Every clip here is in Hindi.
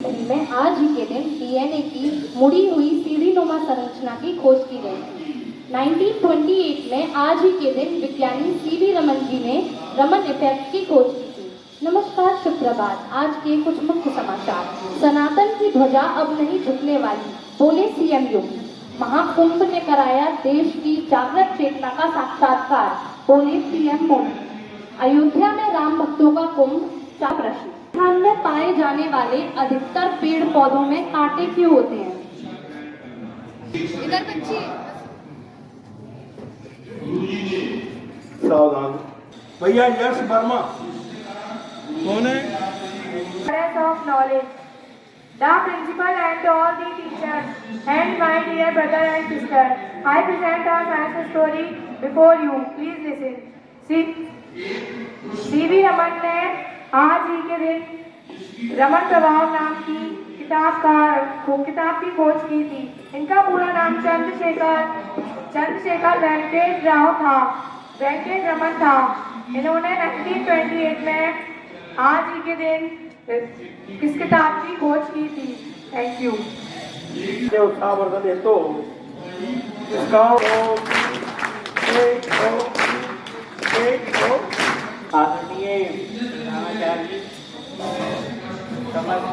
में आज ही के दिन डीएनए की मुड़ी हुई सीढ़ीनुमा संरचना की खोज की गई थी। 1928 में आज ही के दिन विज्ञानी सीवी रमन जी ने रमन इफेक्ट की खोज की थी। नमस्कार, सुप्रभात। आज के कुछ मुख्य समाचार। सनातन की ध्वजा अब नहीं झुकने वाली, बोले सीएम योगी। महाकुंभ ने कराया देश की जागृत चेतना का साक्षात्कार, बोले पीएम मोदी। अयोध्या में राम भक्तों का कुंभ, 4 प्रश्न। राजस्थान में पाए जाने वाले अधिकतर पेड़ पौधों में कांटे क्यों होते हैं? इधर बच्ची। सावधान भैया। यश वर्मा कौन है? of knowledge, the principal and all the teachers, and my dear brother and sister, I present our science story before you. Please listen. C.V. Raman ने आज ही के दिन रमन प्रभाव नाम की किताब की खोज की थी। इनका पूरा नाम चंद्रशेखर वेंकट रमन था। इन्होंने 1928 में आज ही के दिन किस किताब की खोज की थी? Thank you. उत्साहवर्धन हेतु इसका आदरणीय प्रधानाचार्य, समस्त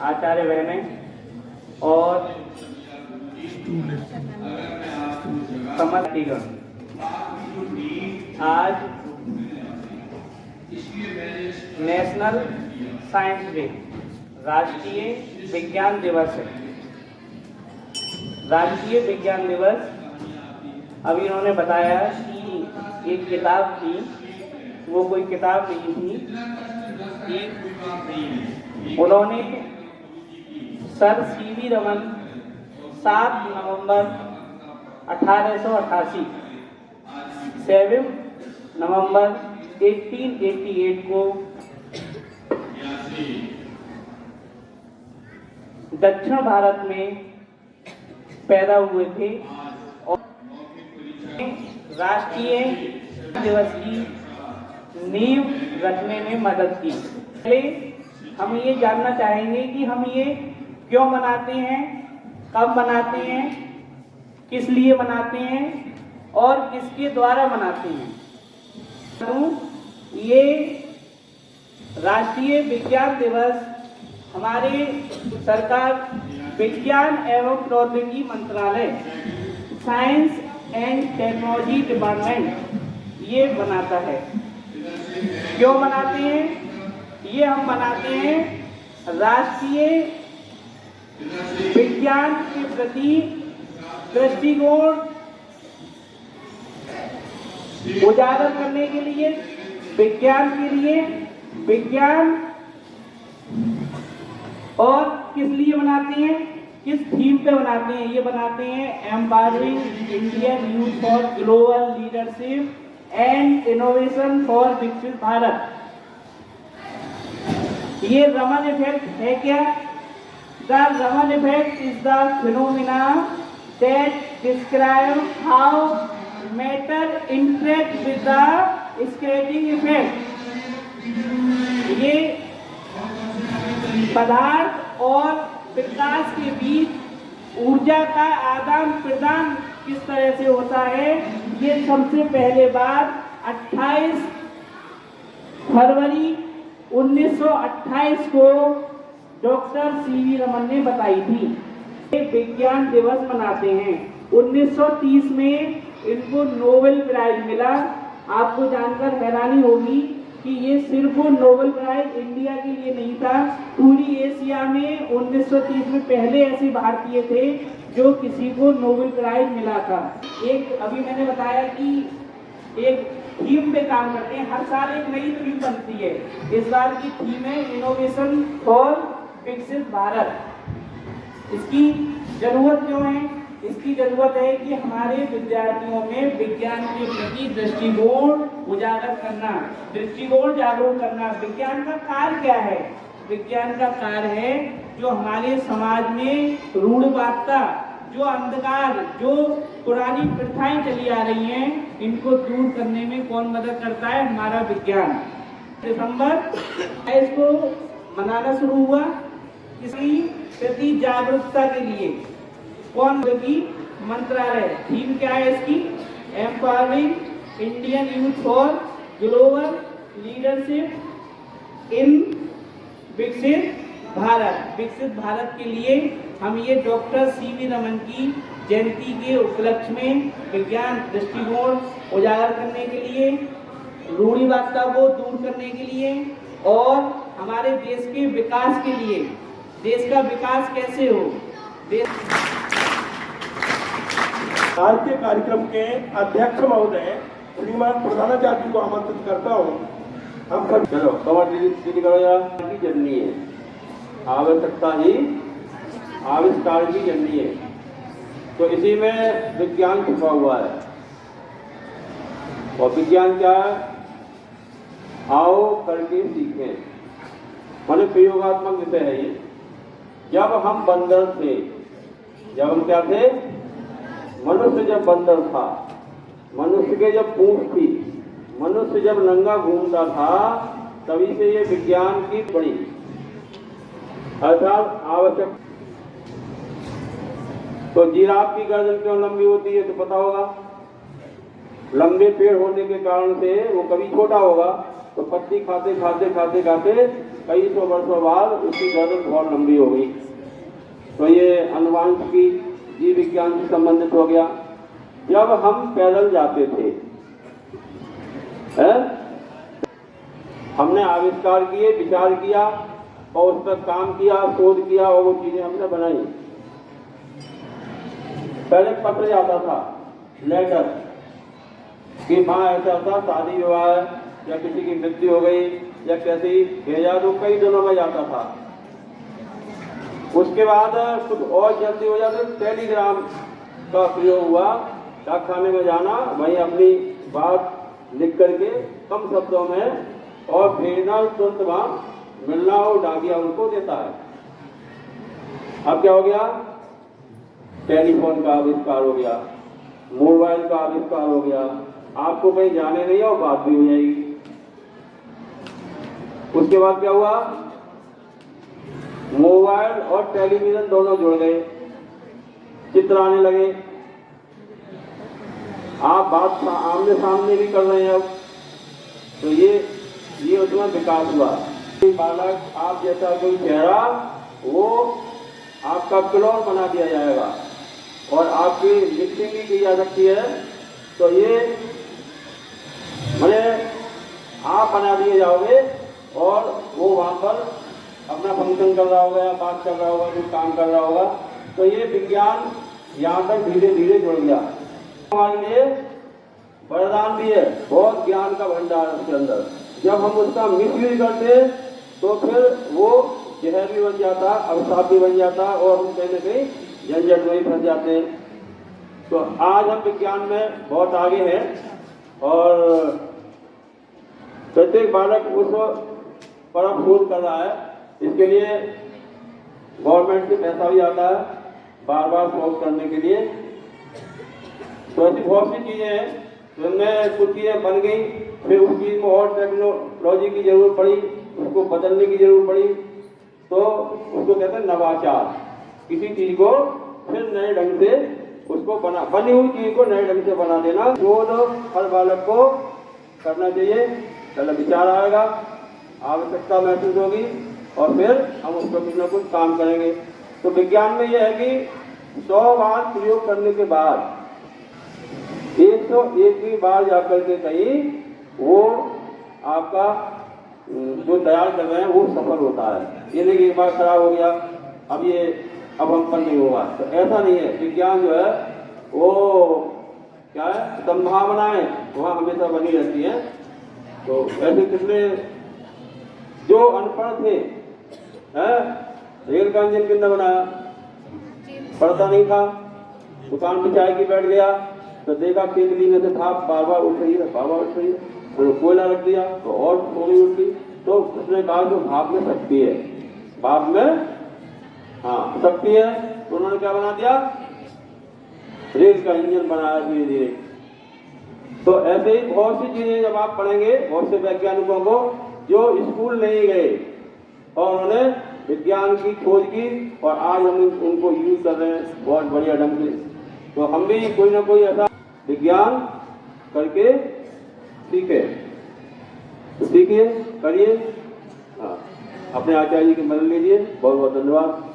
आचार्य बहने और समस्तीगण, आज नेशनल साइंस डे, राष्ट्रीय विज्ञान दिवस है। राष्ट्रीय विज्ञान दिवस, अभी इन्होंने बताया कि एक किताब थी, वो कोई किताब नहीं थी। उन्होंने सर सीवी रमन 7 नवंबर 1888 7 नवंबर 1888 को दक्षिण भारत में पैदा हुए थे और राष्ट्रीय दिवस की नींव रखने में मदद की। पहले हम ये जानना चाहेंगे कि हम ये क्यों मनाते हैं, कब मनाते हैं, किस लिए मनाते हैं और किसके द्वारा मनाते हैं। तो ये राष्ट्रीय विज्ञान दिवस हमारे सरकार विज्ञान एवं प्रौद्योगिकी मंत्रालय, साइंस एंड टेक्नोलॉजी डिपार्टमेंट ये बनाता है। क्यों मनाते हैं? ये हम मनाते हैं राष्ट्रीय विज्ञान के प्रति दृष्टिकोण उजागर करने के लिए, विज्ञान के लिए, विज्ञान और किस लिए बनाते हैं, किस थीम पे बनाते हैं? ये बनाते हैं empowering Indian youth for global leadership and innovation for विकसित भारत। ये रमन इफेक्ट है क्या? The Raman effect is the phenomena that describe how matter interact with the skating effect. ये पदार्थ और प्रकाश के बीच ऊर्जा का आदान प्रदान किस तरह से होता है, ये सबसे पहले बात 28 फरवरी 1928 को डॉक्टर सीवी रमन ने बताई थी। ये विज्ञान दिवस मनाते हैं। 1930 में इनको नोबेल प्राइज मिला। आपको जानकर हैरानी होगी कि ये सिर्फ नोबेल प्राइज इंडिया के लिए नहीं था, पूरी एशिया में 1930 में पहले ऐसे भारतीय थे जो किसी को नोबेल प्राइज मिला था। एक अभी मैंने बताया कि एक थीम पे काम करते हैं, हर साल एक नई थीम बनती है। इस बार की थीम है इनोवेशन फॉर विकसित भारत। इसकी जरूरत क्यों है? इसकी जरूरत है कि हमारे विद्यार्थियों में विज्ञान के प्रति दृष्टिकोण उजागर करना, दृष्टिकोण जागरूक करना। विज्ञान का कार्य क्या है? विज्ञान का कार्य है जो हमारे समाज में रूढ़वादिता, जो अंधकार, जो पुरानी प्रथाएं चली आ रही हैं, इनको दूर करने में कौन मदद करता है? हमारा विज्ञान। दिसंबर 22 को मनाना शुरू हुआ किसी प्रति जागरूकता के लिए। कौन की मंत्रालय, थीम क्या है इसकी? Empowering Indian youth for global leadership in विकसित भारत। विकसित भारत के लिए हम ये डॉक्टर सीवी रमन की जयंती के उपलक्ष्य में विज्ञान दृष्टिकोण उजागर करने के लिए, रूढ़िवादिता को दूर करने के लिए और हमारे देश के विकास के लिए, देश का विकास कैसे हो, आज के कार्यक्रम के अध्यक्ष महोदय श्रीमान प्रधानाचार्य जी को आमंत्रित करता हूँ। हम सब चलो कवर की जननी है, आवश्यकता ही आविष्कार की जननी है। तो इसी में विज्ञान छुपा हुआ है। और विज्ञान क्या है? आओ करके सीखें, माने प्रयोगात्मक विषय है ये। जब हम बंदर थे, जब हम क्या थे? मनुष्य जब बंदर था, मनुष्य के जब पूंछ थी, मनुष्य जब नंगा घूमता था, तभी से ये विज्ञान की बड़ी अर्थात आवश्यक। तो जिराफ की गर्दन क्यों लंबी होती है तो पता होगा, लंबे पेड़ होने के कारण से वो कभी छोटा होगा तो पत्ती खाते खाते खाते खाते कई सौ वर्षों बाद उसकी गर्दन बहुत लंबी हो गई। तो ये अनुवांशिकी जीव विज्ञान से संबंधित हो गया। जब हम पैदल जाते थे, हमने आविष्कार किए, विचार किया और उस पर काम किया, शोध किया और वो चीजें हमने बनाई। पहले पत्र आता था, लेटर, कि माँ ऐसा था, शादी विवाह या किसी की मृत्यु हो गई या कैसी भेजा, तो कई दिनों में जाता था। उसके बाद कुछ और जल्दी हो जाते, टेलीग्राम का प्रयोग हुआ, डाकखाने में जाना, वहीं अपनी बात लिख करके कम शब्दों में और भेजना, तुरंत वहां मिलना और डाकिया उनको देता है। अब क्या हो गया? टेलीफोन का आविष्कार हो गया, मोबाइल का आविष्कार हो गया, आपको कहीं जाने नहीं और बात भी हो जाएगी। उसके बाद क्या हुआ? मोबाइल और टेलीविजन दोनों जुड़ गए, चित्र आने लगे, आप बात आमने सामने भी कर रहे हैं अब। तो ये उसमें विकास हुआ। बालक आप जैसा कोई चेहरा, वो आपका क्लोन बना दिया जाएगा और आपकी लिपसिंग भी की जा सकती है। तो ये मैंने आप बना दिए जाओगे और वो वहाँ पर अपना फंक्शन कर रहा होगा या बात कर रहा होगा, कुछ काम कर रहा होगा। तो ये विज्ञान यहाँ तक धीरे धीरे जुड़ गया। हमारे लिए वरदान भी है, बहुत ज्ञान का भंडार है उसके अंदर। जब हम उसका मिसयूज करते तो फिर वो जहर भी बन जाता, अभिशाप भी बन जाता और हम कहीं न कहीं झंझट में ही फंस जाते हैं। तो आज हम विज्ञान में बहुत आगे हैं और प्रत्येक बालक उस पर शोध कर रहा है। इसके लिए गवर्नमेंट से पैसा भी आता है बार बार शोध करने के लिए। तो ऐसी बहुत सी चीज़ें हैं, तो इनमें कुछ चीज़ें बन गई, फिर उस चीज़ में और टेक्नोलॉजी की जरूरत पड़ी, उसको बदलने की जरूरत पड़ी। तो उसको कहते हैं नवाचार, किसी चीज़ को फिर नए ढंग से उसको बनी हुई चीज़ को नए ढंग से बना देना। शोध हर बालक को करना चाहिए। पहले विचार आएगा, आवश्यकता महसूस होगी और फिर हम उस पर कुछ न कुछ काम करेंगे। तो विज्ञान में यह है कि 100 बार प्रयोग करने के बाद 101वीं बार जाकर के कहीं वो आपका जो तैयार कर रहे हैं वो सफल होता है। ये नहीं एक बार खराब हो गया अब हम पर नहीं होगा, तो ऐसा नहीं है। विज्ञान जो है वो क्या है, संभावनाएं वहाँ हमेशा बनी रहती हैं। तो ऐसे कितने जो अनपढ़ थे, रेल का इंजन किसने बनाया? पढ़ता नहीं था, दुकान पे चाय की बैठ गया तो देखा केतली में से भाप बार बार उठ रही है, बार बार उठ रही है, तो कोयला रख दिया तो और थोड़ी उठ गई। तो उसने कहा जो भाप में शक्ति है, भाप में हाँ शक्ति है, तो उन्होंने क्या बना दिया? रेल का इंजन बनाया धीरे धीरे। तो ऐसे ही बहुत सी चीजें जब आप पढ़ेंगे बहुत से वैज्ञानिकों को जो स्कूल नहीं गए, और उन्होंने विज्ञान की खोज की और आज हम उनको यूज कर रहे हैं बहुत बढ़िया ढंग से। तो हम भी कोई ना कोई ऐसा विज्ञान करके सीखिए, करिए। हाँ, अपने आचार्य जी की मदद लीजिए। बहुत बहुत धन्यवाद।